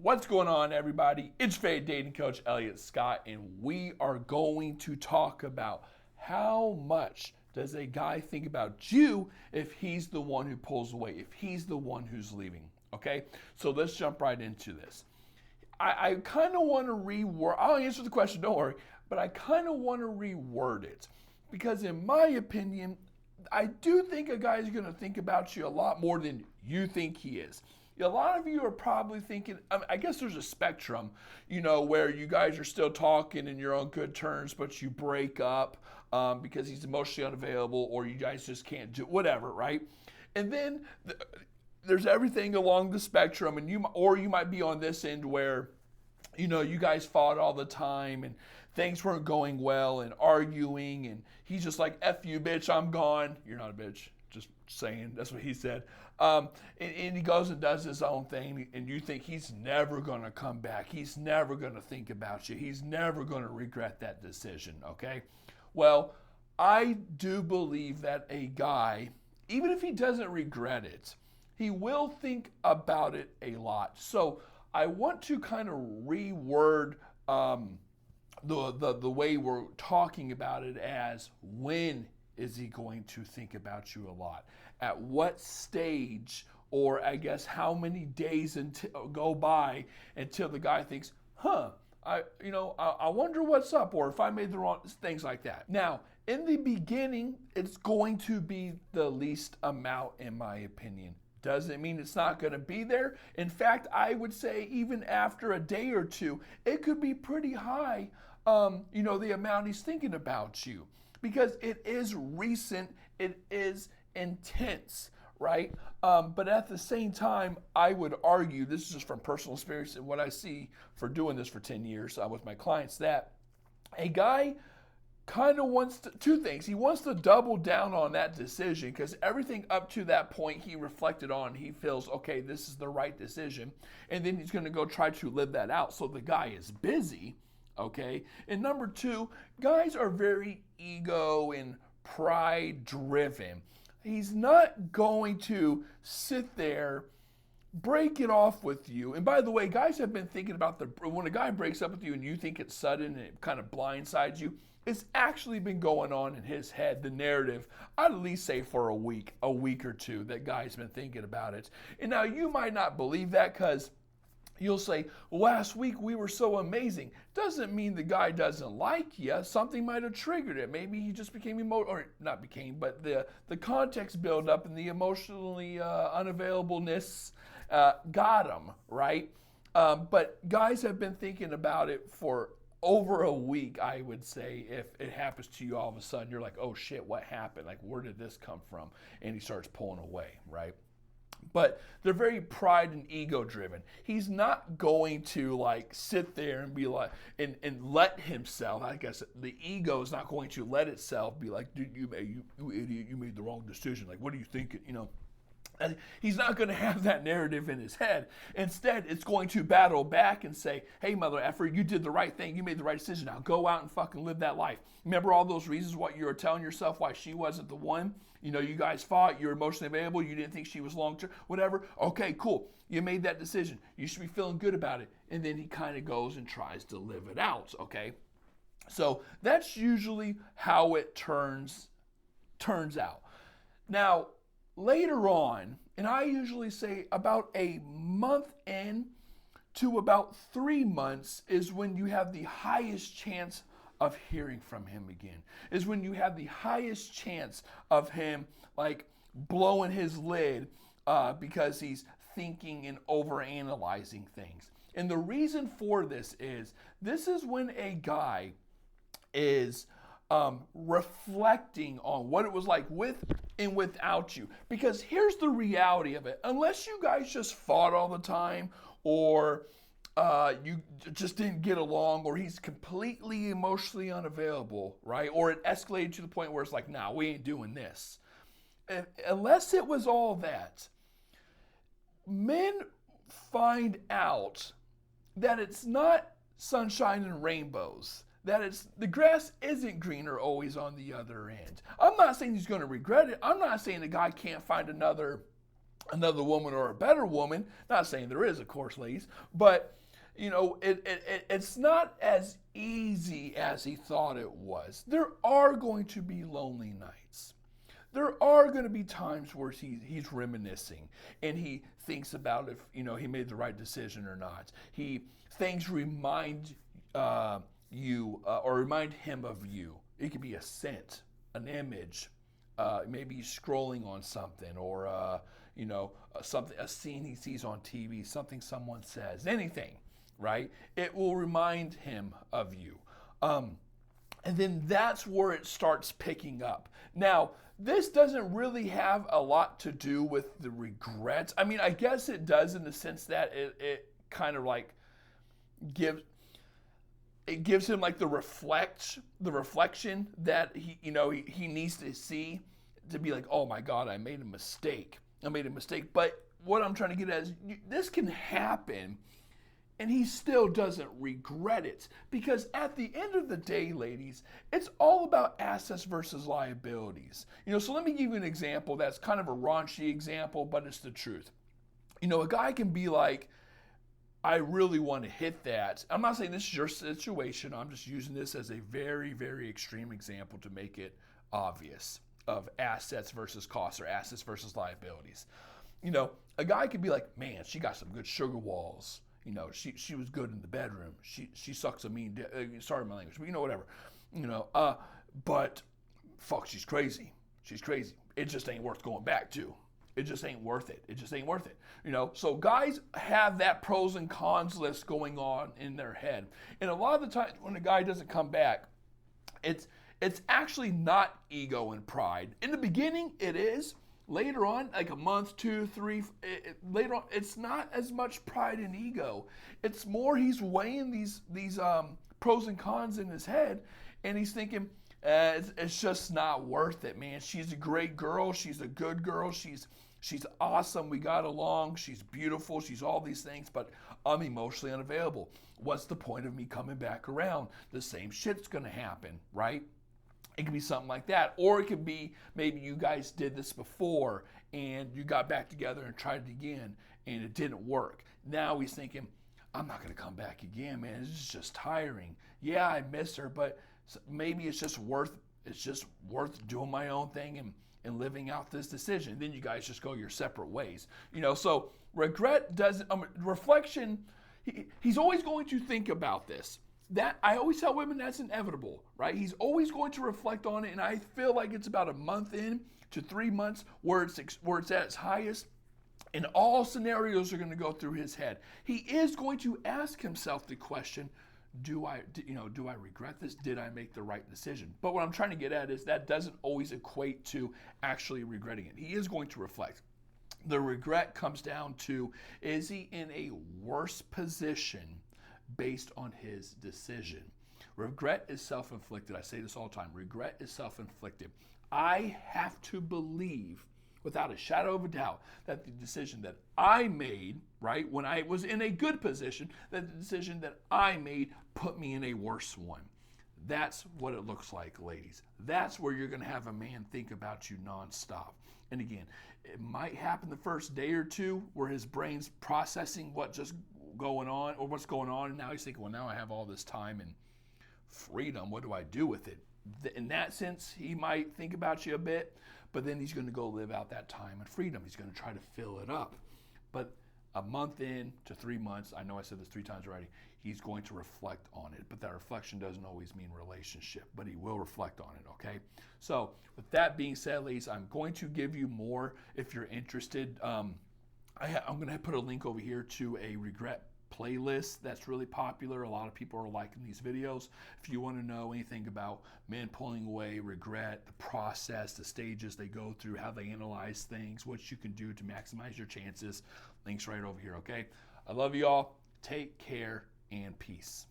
What's going on, everybody? It's Fade Dating Coach Elliot Scott, and we are going to talk about how much does a guy think about you if he's the one who pulls away, if he's the one who's leaving, okay? So let's jump right into this. I kind of want to reword, I'll answer the question, don't worry, but I kind of want to reword it because in my opinion, I do think a guy's going to think about you a lot more than you think he is. A lot of you are probably thinking, I guess there's a spectrum, where you guys are still talking and you're on good terms, but you break up because he's emotionally unavailable or you guys just can't do whatever, right? And then there's everything along the spectrum, and you might be on this end where, you guys fought all the time and things weren't going well and arguing, and he's just like, F you, bitch, I'm gone. You're not a bitch. Just saying, that's what he said. And he goes and does his own thing, and you think he's never going to come back. He's never going to think about you. He's never going to regret that decision, okay? Well, I do believe that a guy, even if he doesn't regret it, he will think about it a lot. So I want to kind of reword the way we're talking about it as when is he going to think about you a lot? At what stage, or I guess how many days go by until the guy thinks, I wonder what's up, or if I made the wrong, things like that. Now, in the beginning, it's going to be the least amount, in my opinion. Doesn't mean it's not going to be there. In fact, I would say even after a day or two, it could be pretty high, the amount he's thinking about you. Because it is recent, it is intense, right? But at the same time, I would argue, this is just from personal experience and what I see for doing this for 10 years with my clients, that a guy kind of wants two things. He wants to double down on that decision because everything up to that point he reflected on, he feels, okay, this is the right decision. And then he's going to go try to live that out. So the guy is busy. Okay. And number two, guys are very ego and pride driven. He's not going to sit there, break it off with you. And by the way, guys have been thinking about when a guy breaks up with you and you think it's sudden and it kind of blindsides you, it's actually been going on in his head, the narrative, I'd at least say for a week or two, that guy's been thinking about it. And now you might not believe that because you'll say, last week we were so amazing. Doesn't mean the guy doesn't like you. Something might have triggered it. Maybe he just became but the context build up and the emotionally unavailableness got him, right? But guys have been thinking about it for over a week, I would say. If it happens to you all of a sudden, you're like, oh shit, what happened? Like, where did this come from? And he starts pulling away, right? But they're very pride and ego driven. He's not going to sit there and be like, and let himself, I guess the ego is not going to let itself be like, dude, you idiot, you made the wrong decision. Like, what are you thinking? And he's not going to have that narrative in his head. Instead, it's going to battle back and say, hey, mother effer, you did the right thing. You made the right decision. Now go out and fucking live that life. Remember all those reasons what you were telling yourself why she wasn't the one? You guys fought. You're emotionally available. You didn't think she was long-term, whatever. Okay, cool. You made that decision. You should be feeling good about it. And then he kind of goes and tries to live it out, okay? So that's usually how it turns out. Now, later on, and I usually say about a month in to about 3 months is when you have the highest chance of hearing from him again, is when you have the highest chance of him blowing his lid because he's thinking and overanalyzing things. And the reason for this is when a guy is reflecting on what it was like with and without you. Because here's the reality of it. Unless you guys just fought all the time, or you just didn't get along, or he's completely emotionally unavailable, right? Or it escalated to the point where it's like, nah, we ain't doing this. Unless it was all that, men find out that it's not sunshine and rainbows. That the grass isn't greener always on the other end. I'm not saying he's going to regret it. I'm not saying the guy can't find another another woman or a better woman. Not saying there is, of course, ladies, but it's not as easy as he thought it was. There are going to be lonely nights. There are going to be times where he's reminiscing and he thinks about if he made the right decision or not. Things remind you or remind him of you. It could be a scent, an image, maybe he's scrolling on something, or a scene he sees on TV, something someone says, anything, right? It will remind him of you. And then that's where it starts picking up. Now, this doesn't really have a lot to do with the regrets. I mean, I guess it does in the sense that it kind of like gives him like the reflection that he needs to see, to be like, oh my God, I made a mistake. But what I'm trying to get at is this can happen and he still doesn't regret it, because at the end of the day, ladies, it's all about assets versus liabilities. So let me give you an example that's kind of a raunchy example, but it's the truth. A guy can be like, I really want to hit that. I'm not saying this is your situation. I'm just using this as a very, very extreme example to make it obvious of assets versus costs, or assets versus liabilities. A guy could be like, man, she got some good sugar walls. She was good in the bedroom. She sucks a mean dick. Sorry my language, but whatever. But fuck, she's crazy. It just ain't worth going back to. It just ain't worth it. So guys have that pros and cons list going on in their head. And a lot of the time when a guy doesn't come back, it's actually not ego and pride. In the beginning, it is. Later on, like a month, 2, 3, later on, it's not as much pride and ego. It's more he's weighing these pros and cons in his head, and he's thinking, it's just not worth it, man. She's a great girl. She's a good girl. She's awesome. We got along. She's beautiful. She's all these things, but I'm emotionally unavailable. What's the point of me coming back around? The same shit's going to happen, right? It could be something like that. Or it could be maybe you guys did this before and you got back together and tried it again and it didn't work. Now he's thinking, I'm not going to come back again, man. This is just tiring. Yeah, I miss her, but maybe it's just worth doing my own thing and living out this decision. Then you guys just go your separate ways. So regret doesn't, reflection, he's always going to think about this. That I always tell women that's inevitable, right? He's always going to reflect on it, and I feel like it's about a month in to 3 months where it's at its highest, and all scenarios are going to go through his head. He is going to ask himself the question, do I regret this? Did I make the right decision? But what I'm trying to get at is that doesn't always equate to actually regretting it. He is going to reflect. The regret comes down to, is he in a worse position based on his decision? Regret is self-inflicted. I say this all the time. Regret is self-inflicted. I have to believe, without a shadow of a doubt, that the decision that I made, right, when I was in a good position, that the decision that I made put me in a worse one. That's what it looks like, ladies. That's where you're going to have a man think about you nonstop. And again, it might happen the first day or two where his brain's processing what's going on, and now he's thinking, well, now I have all this time and freedom. What do I do with it? In that sense, he might think about you a bit, but then he's going to go live out that time and freedom. He's going to try to fill it up. But a month in to 3 months, I know I said this 3 times already, he's going to reflect on it. But that reflection doesn't always mean relationship, but he will reflect on it, okay? So with that being said, ladies, I'm going to give you more if you're interested. I'm going to put a link over here to a regret playlist that's really popular. A lot of people are liking these videos. If you want to know anything about men pulling away, regret, the process, the stages they go through, how they analyze things, what you can do to maximize your chances, links right over here, okay? I love you all. Take care and peace.